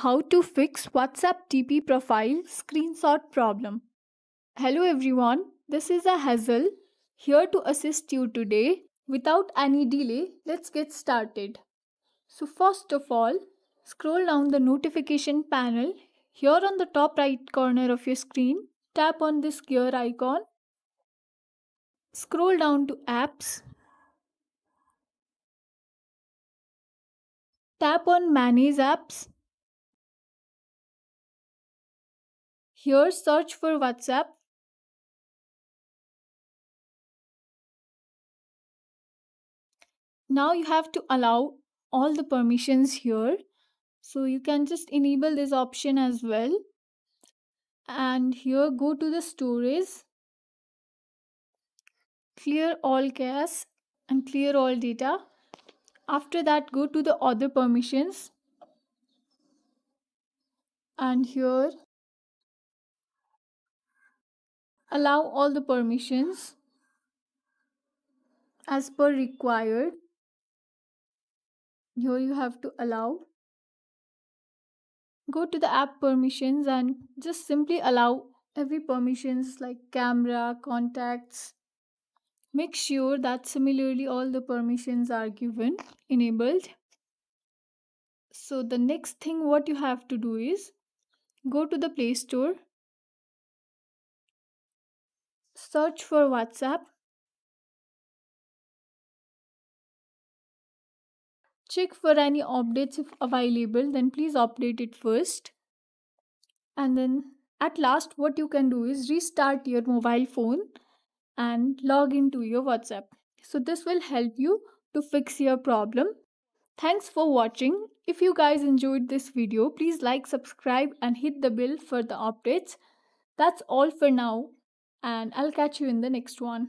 How to fix WhatsApp TP profile screenshot problem. Hello everyone, this is a Hazel here to assist you today. Without any delay, let's get started. So, first of all, scroll down the notification panel. Here on the top right corner of your screen, tap on this gear icon. Scroll down to apps. Tap on manage apps. Here, search for WhatsApp. Now you have to allow all the permissions here. So you can just enable this option as well. And here go to the storage, clear all cache and clear all data. After that, go to the other permissions and here allow all the permissions as per required. Here you have to allow. Go to the app permissions and just simply allow every permissions like camera, contacts. Make sure that similarly all the permissions are given, enabled. So the next thing what you have to do is go to the Play Store, search for WhatsApp, check for any updates if available, then please update it first. And then at last what you can do is restart your mobile phone and log into your WhatsApp. So this will help you to fix your problem. Thanks for watching. If you guys enjoyed this video, please like, subscribe and hit the bell for the updates. That's all for now and I'll catch you in the next one.